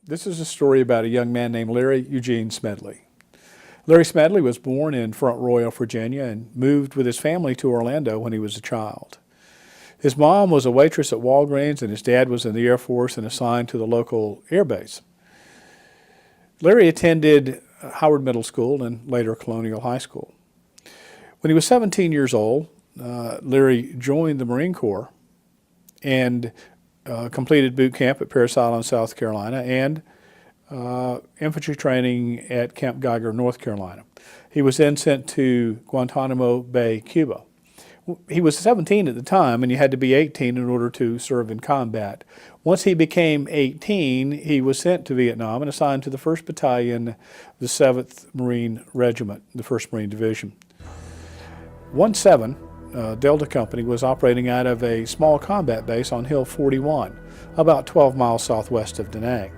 This is a story about a young man named Larry Eugene Smedley. Larry Smedley was born in Front Royal, Virginia, and moved with his family to Orlando when he was a child. His mom was a waitress at Walgreens, and his dad was in the Air Force and assigned to the local air base. Larry attended Howard Middle School and later Colonial High School. When he was 17 years old, Larry joined the Marine Corps and completed boot camp at Parris Island, South Carolina, and infantry training at Camp Geiger, North Carolina. He was then sent to Guantanamo Bay, Cuba. He was 17 at the time, and you had to be 18 in order to serve in combat. Once he became 18, he was sent to Vietnam and assigned to the 1st Battalion, the 7th Marine Regiment, the 1st Marine Division. 1-7 Delta Company was operating out of a small combat base on Hill 41, about 12 miles southwest of Da Nang.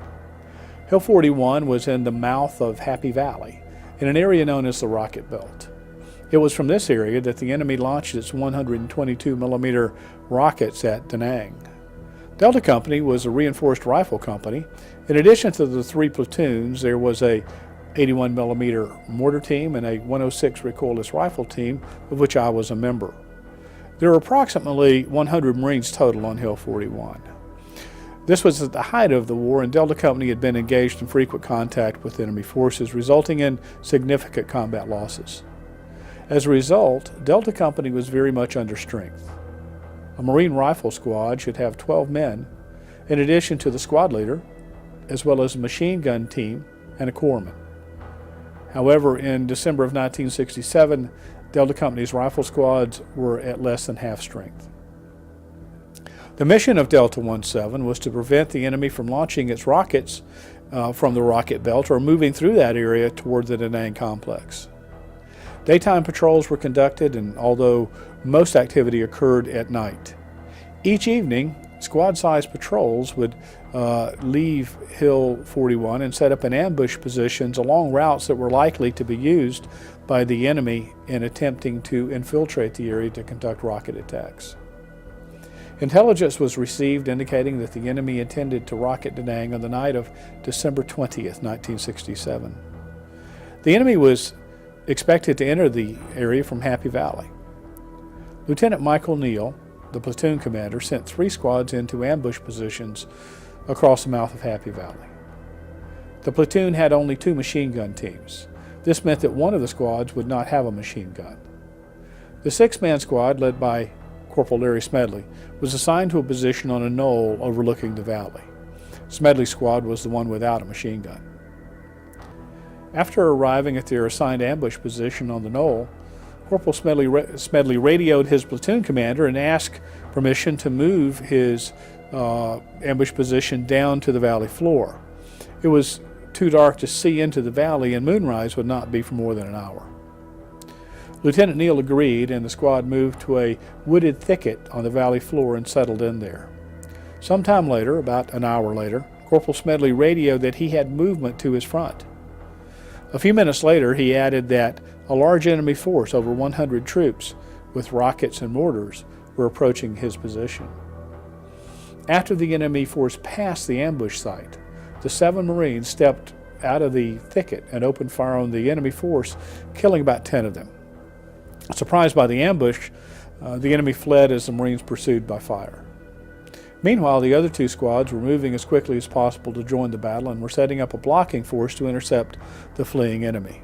Hill 41 was in the mouth of Happy Valley, in an area known as the Rocket Belt. It was from this area that the enemy launched its 122mm rockets at Da Nang. Delta Company was a reinforced rifle company. In addition to the 3 platoons, there was a 81mm mortar team and a 106 recoilless rifle team, of which I was a member. There were approximately 100 Marines total on Hill 41. This was at the height of the war, and Delta Company had been engaged in frequent contact with enemy forces, resulting in significant combat losses. As a result, Delta Company was very much under strength. A Marine rifle squad should have 12 men, in addition to the squad leader, as well as a machine gun team and a corpsman. However, in December of 1967, Delta Company's rifle squads were at less than half strength. The mission of Delta 1-7 was to prevent the enemy from launching its rockets from the rocket belt or moving through that area toward the Da Nang complex. Daytime patrols were conducted, and although most activity occurred at night. Each evening, squad-sized patrols would leave Hill 41 and set up in ambush positions along routes that were likely to be used by the enemy in attempting to infiltrate the area to conduct rocket attacks. Intelligence was received indicating that the enemy intended to rocket Da Nang on the night of December 20th, 1967. The enemy was expected to enter the area from Happy Valley. Lieutenant Michael Neal, the platoon commander, sent 3 squads into ambush positions across the mouth of Happy Valley. The platoon had only 2 machine gun teams. This meant that one of the squads would not have a machine gun. The 6-man squad, led by Corporal Larry Smedley, was assigned to a position on a knoll overlooking the valley. Smedley's squad was the one without a machine gun. After arriving at their assigned ambush position on the knoll, Corporal Smedley radioed his platoon commander and asked permission to move his ambush position down to the valley floor. It was too dark to see into the valley, and moonrise would not be for more than an hour. Lieutenant Neal agreed, and the squad moved to a wooded thicket on the valley floor and settled in there. Sometime later, about an hour later, Corporal Smedley radioed that he had movement to his front. A few minutes later, he added that a large enemy force, over 100 troops, with rockets and mortars, were approaching his position. After the enemy force passed the ambush site, the 7 Marines stepped out of the thicket and opened fire on the enemy force, killing about 10 of them. Surprised by the ambush, the enemy fled as the Marines pursued by fire. Meanwhile, the other 2 squads were moving as quickly as possible to join the battle and were setting up a blocking force to intercept the fleeing enemy.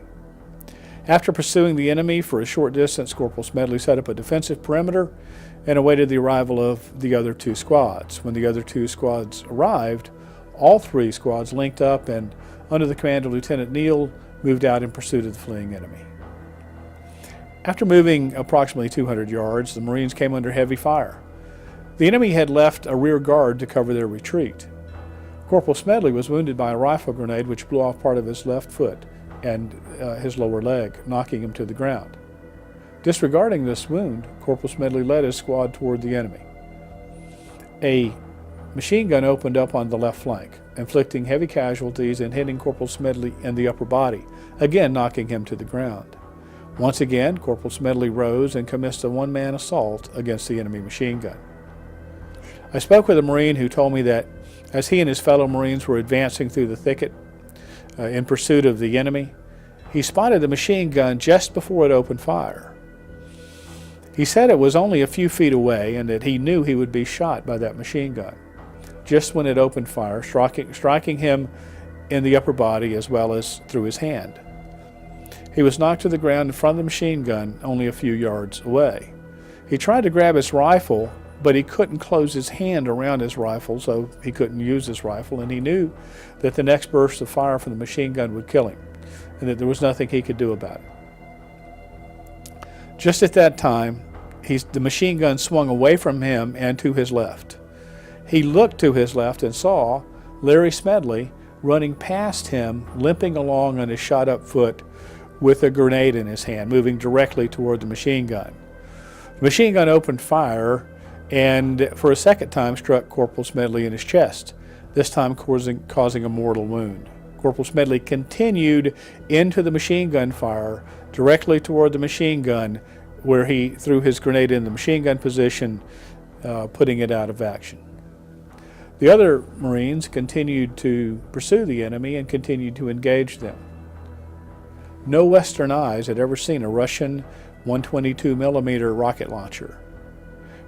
After pursuing the enemy for a short distance, Corporal Smedley set up a defensive perimeter and awaited the arrival of the other 2 squads. When the other 2 squads arrived, all 3 squads linked up and, under the command of Lieutenant Neal, moved out in pursuit of the fleeing enemy. After moving approximately 200 yards, the Marines came under heavy fire. The enemy had left a rear guard to cover their retreat. Corporal Smedley was wounded by a rifle grenade which blew off part of his left foot and his lower leg, knocking him to the ground. Disregarding this wound, Corporal Smedley led his squad toward the enemy. A machine gun opened up on the left flank, inflicting heavy casualties and hitting Corporal Smedley in the upper body, again knocking him to the ground. Once again, Corporal Smedley rose and commenced a one-man assault against the enemy machine gun. I spoke with a Marine who told me that As he and his fellow Marines were advancing through the thicket in pursuit of the enemy, he spotted the machine gun just before it opened fire. He said it was only a few feet away and that he knew he would be shot by that machine gun just when it opened fire, striking him in the upper body as well as through his hand. He was knocked to the ground in front of the machine gun only a few yards away. He tried to grab his rifle, but he couldn't close his hand around his rifle, so he couldn't use his rifle, and he knew that the next burst of fire from the machine gun would kill him, and that there was nothing he could do about it. Just at that time, the machine gun swung away from him and to his left. He looked to his left and saw Larry Smedley running past him, limping along on his shot-up foot with a grenade in his hand, moving directly toward the machine gun. The machine gun opened fire and for a second time struck Corporal Smedley in his chest, this time causing a mortal wound. Corporal Smedley continued into the machine gun fire directly toward the machine gun, where he threw his grenade in the machine gun position, putting it out of action. The other Marines continued to pursue the enemy and continued to engage them. No Western eyes had ever seen a Russian 122 millimeter rocket launcher.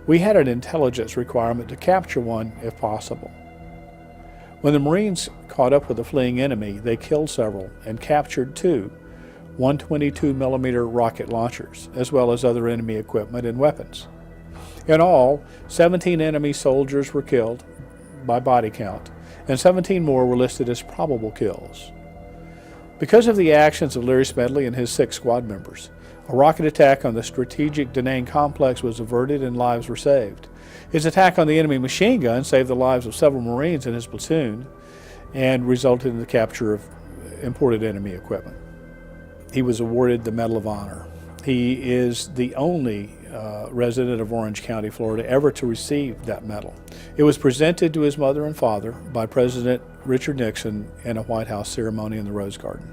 We had an intelligence requirement to capture one if possible. When the Marines caught up with the fleeing enemy, they killed several and captured 2 122 millimeter rocket launchers, as well as other enemy equipment and weapons. In all, 17 enemy soldiers were killed by body count, and 17 more were listed as probable kills. Because of the actions of Larry Smedley and his 6 squad members, a rocket attack on the strategic Da Nang complex was averted and lives were saved. His attack on the enemy machine gun saved the lives of several Marines in his platoon and resulted in the capture of imported enemy equipment. He was awarded the Medal of Honor. He is the only resident of Orange County, Florida, ever to receive that medal. It was presented to his mother and father by President Richard Nixon in a White House ceremony in the Rose Garden.